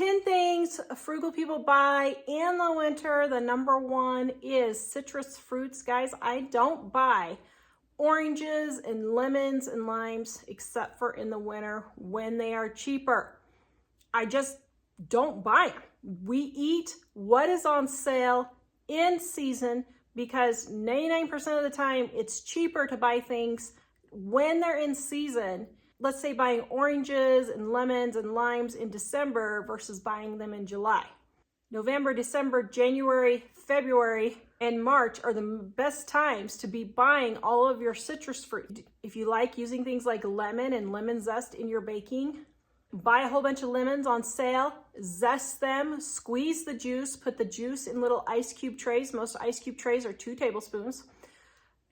10 things frugal people buy in the winter. The number one is citrus fruits. Guys, I don't buy oranges and lemons and limes except for in the winter when they are cheaper. I just don't buy them. We eat what is on sale in season because 99% of the time it's cheaper to buy things when they're in season. Let's say buying oranges and lemons and limes in December versus buying them in July. November, December, January, February, and March are the best times to be buying all of your citrus fruit. If you like using things like lemon and lemon zest in your baking, buy a whole bunch of lemons on sale, zest them, squeeze the juice, put the juice in little ice cube trays. Most ice cube trays are 2 tablespoons.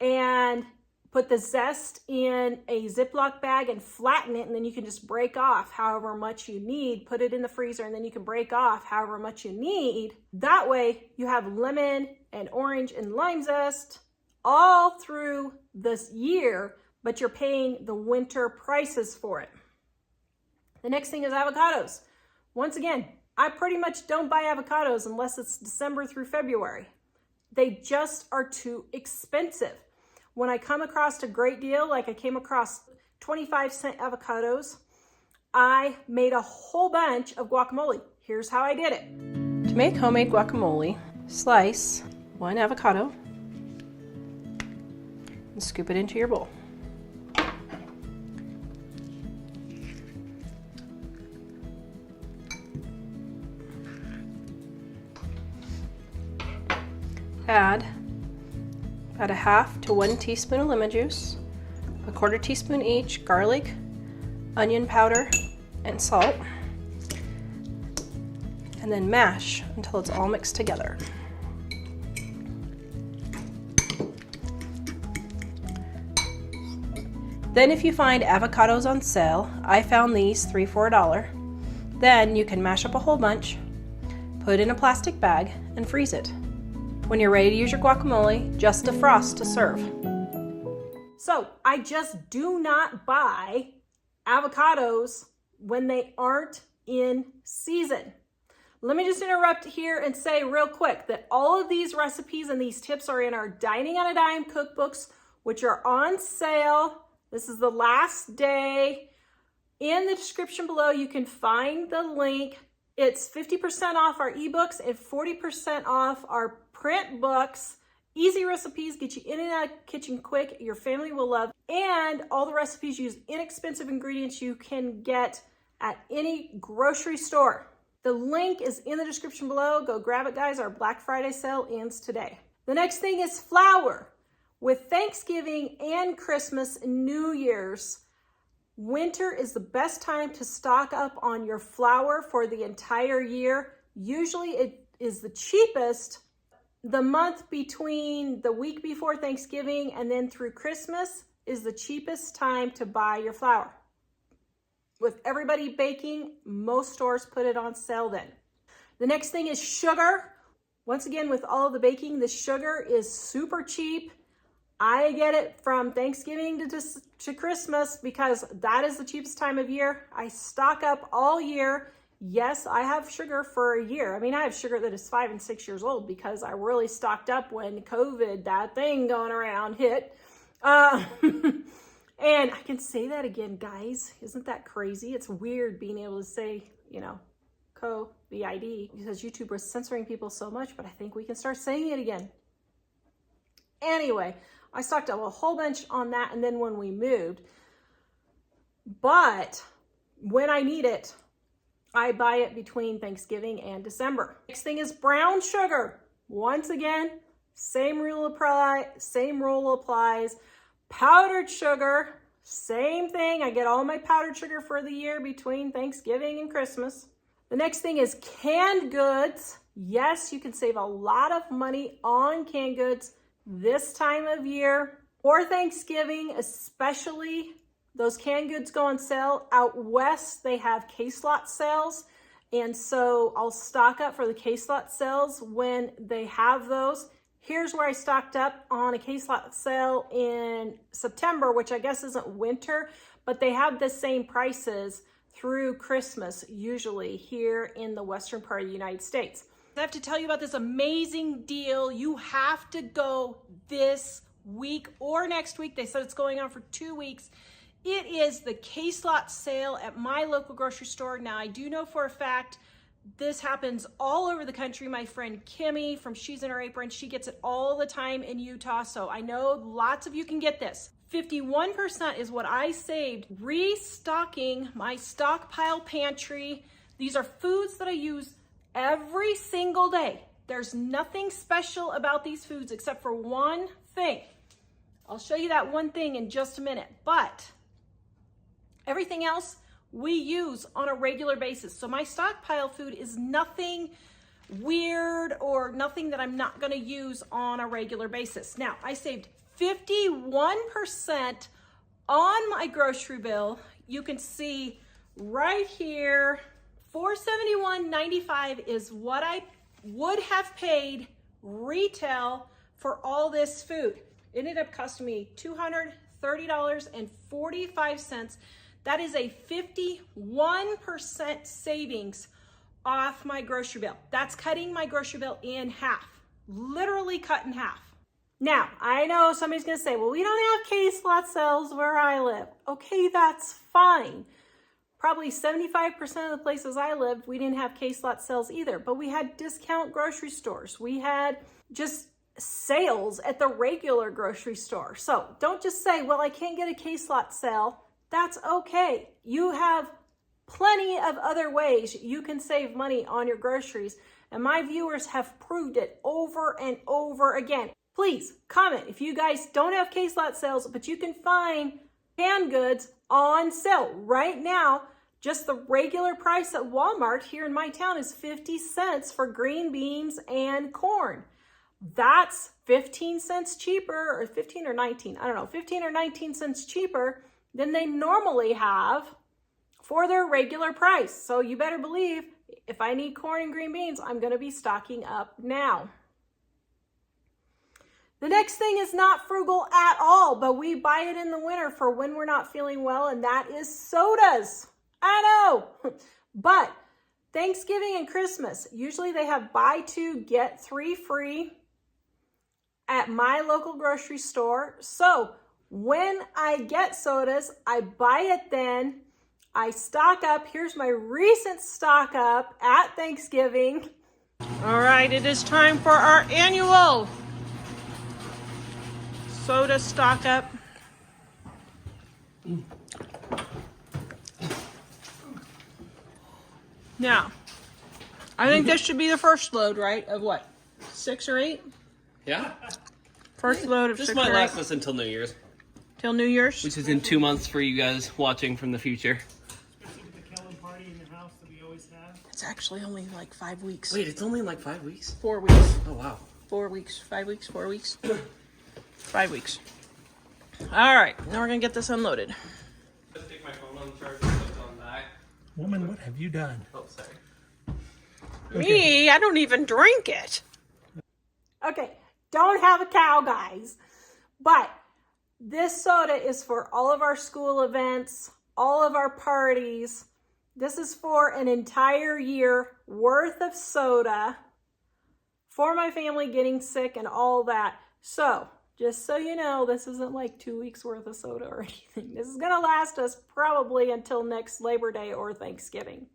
And put the zest in a Ziploc bag and flatten it, and then you can just break off however much you need. Put it in the freezer, and then you can break off however much you need. That way, you have lemon and orange and lime zest all through this year, but you're paying the winter prices for it. The next thing is avocados. Once again, I pretty much don't buy avocados unless it's December through February. They just are too expensive. When I come across a great deal, like I came across 25-cent avocados, I made a whole bunch of guacamole. Here's how I did it. To make homemade guacamole, slice 1 avocado and scoop it into your bowl. Add about a half to 1 teaspoon of lemon juice, a 1/4 teaspoon each garlic, onion powder, and salt, and then mash until it's all mixed together. Then if you find avocados on sale, I found these 3 for $1. Then you can mash up a whole bunch, put it in a plastic bag, and freeze it. When you're ready to use your guacamole, just defrost to serve. So I just do not buy avocados when they aren't in season. Let me just interrupt here and say real quick that all of these recipes and these tips are in our Dining on a Dime cookbooks, which are on sale. This is the last day. In the description below, you can find the link. It's 50% off our ebooks and 40% off our print books. Easy recipes, get you in and out of the kitchen quick, your family will love. And all the recipes use inexpensive ingredients you can get at any grocery store. The link is in the description below. Go grab it, guys. Our Black Friday sale ends today. The next thing is flour. With Thanksgiving and Christmas and New Year's, winter is the best time to stock up on your flour for the entire year. Usually it is the cheapest the month between the week before Thanksgiving and then through Christmas is the cheapest time to buy your flour. With everybody baking, most stores put it on sale then. The next thing is sugar. Once again, with all of the baking, the sugar is super cheap. I get it from Thanksgiving to Christmas because that is the cheapest time of year. I stock up all year. Yes, I have sugar for a year. I mean, I have sugar that is 5 and 6 years old because I really stocked up when COVID, that thing going around, hit. And I can say that again, guys. Isn't that crazy? It's weird being able to say, COVID, because YouTube was censoring people so much, but I think we can start saying it again. Anyway, I stocked up a whole bunch on that, and then when we moved, but when I need it, I buy it between Thanksgiving and December. Next thing is brown sugar. Once again, same rule applies. Powdered sugar, same thing. I get all my powdered sugar for the year between Thanksgiving and Christmas. The next thing is canned goods. Yes, you can save a lot of money on canned goods this time of year. For Thanksgiving, especially, those canned goods go on sale. Out west, they have case lot sales. And so I'll stock up for the case lot sales when they have those. Here's where I stocked up on a case lot sale in September, which I guess isn't winter, but they have the same prices through Christmas, usually here in the western part of the United States. I have to tell you about this amazing deal. You have to go this week or next week. They said it's going on for 2 weeks. It is the case lot sale at my local grocery store. Now, I do know for a fact this happens all over the country. My friend Kimmy from She's in Her Apron, she gets it all the time in Utah. So I know lots of you can get this. 51% is what I saved restocking my stockpile pantry. These are foods that I use every single day. There's nothing special about these foods except for one thing. I'll show you that one thing in just a minute, but everything else we use on a regular basis. So my stockpile food is nothing weird or nothing that I'm not gonna use on a regular basis. Now, I saved 51% on my grocery bill. You can see right here, $471.95 is what I would have paid retail for all this food. It ended up costing me $230.45. That is a 51% savings off my grocery bill. That's cutting my grocery bill in half, literally cut in half. Now, I know somebody's gonna say, well, we don't have case lot sales where I live. Okay, that's fine. Probably 75% of the places I lived, we didn't have case lot sales either, but we had discount grocery stores. We had just sales at the regular grocery store. So don't just say, well, I can't get a case lot sale. That's okay. You have plenty of other ways you can save money on your groceries, and my viewers have proved it over and over again. Please comment if you guys don't have case lot sales, but you can find canned goods on sale right now. Just the regular price at Walmart here in my town is 50 cents for green beans and corn. That's 15 cents cheaper, or 15 or 19, I don't know, 15 or 19 cents cheaper than they normally have for their regular price. So you better believe if I need corn and green beans, I'm gonna be stocking up now. The next thing is not frugal at all, but we buy it in the winter for when we're not feeling well, and that is sodas. I know, but Thanksgiving and Christmas, usually they have buy two, get three free at my local grocery store. So when I get sodas, I buy it then, I stock up. Here's my recent stock up at Thanksgiving. All right, it is time for our annual soda stock up. Now, I think this should be the first load, right? Of what, 6 or 8? Yeah. First load of This 6 might or 8. last us until New Year's. Till New Year's? Which is in 2 months for you guys watching from the future. Especially with the Kellen party in the house that we always have. It's actually only like 5 weeks. Wait, it's only like 5 weeks? 4 weeks. Oh, wow. 4 weeks. 5 weeks. 4 weeks. 5 weeks. All right, now we're gonna get this unloaded. Let's take my phone on charge and put it on back. Woman, what have you done? Oh, sorry. Me, I don't even drink it. Okay, don't have a cow, guys. But this soda is for all of our school events, all of our parties. This is for an entire year worth of soda for my family getting sick and all that. So, just so you know, this isn't like 2 weeks worth of soda or anything. This is gonna last us probably until next Labor Day or Thanksgiving.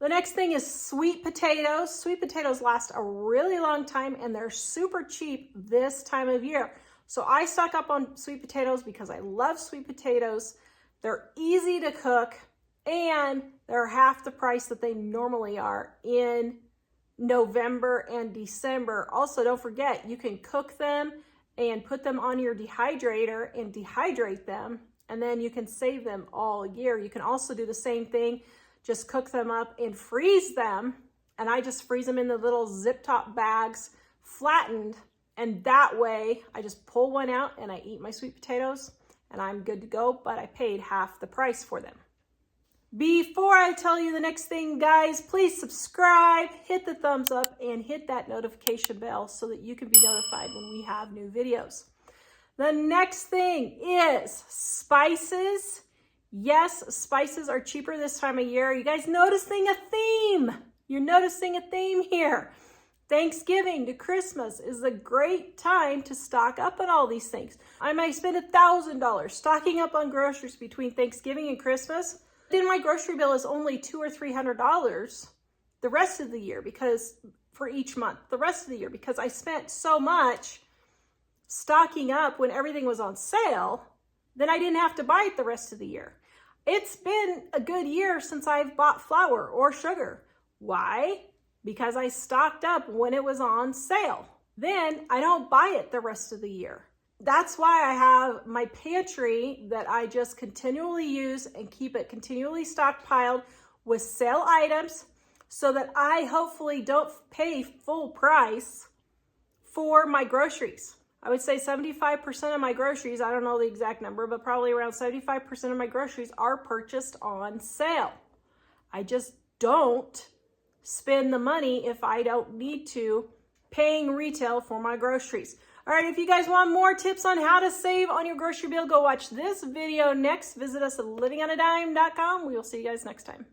The next thing is sweet potatoes. Sweet potatoes last a really long time and they're super cheap this time of year. So I stock up on sweet potatoes because I love sweet potatoes. They're easy to cook and they're half the price that they normally are in November and December. Also, don't forget, you can cook them and put them on your dehydrator and dehydrate them, and then you can save them all year. You can also do the same thing, just cook them up and freeze them, and I just freeze them in the little zip top bags, flattened, and that way I just pull one out and I eat my sweet potatoes and I'm good to go, but I paid half the price for them. Before I tell you the next thing, guys, please subscribe, hit the thumbs up, and hit that notification bell so that you can be notified when we have new videos. The next thing is spices. Yes, spices are cheaper this time of year. You guys noticing a theme? You're noticing a theme here. Thanksgiving to Christmas is a great time to stock up on all these things. I might spend $1,000 stocking up on groceries between Thanksgiving and Christmas. Then my grocery bill is only $200 or $300 the rest of the year, because for each month, the rest of the year, because I spent so much stocking up when everything was on sale, then I didn't have to buy it the rest of the year. It's been a good year since I've bought flour or sugar. Why? Because I stocked up when it was on sale. Then I don't buy it the rest of the year. That's why I have my pantry that I just continually use and keep it continually stockpiled with sale items, so that I hopefully don't pay full price for my groceries. I would say 75% of my groceries, I don't know the exact number, but probably around 75% of my groceries are purchased on sale. I just don't spend the money if I don't need to, paying retail for my groceries. All right, if you guys want more tips on how to save on your grocery bill, go watch this video next. Visit us at livingonadime.com. We will see you guys next time.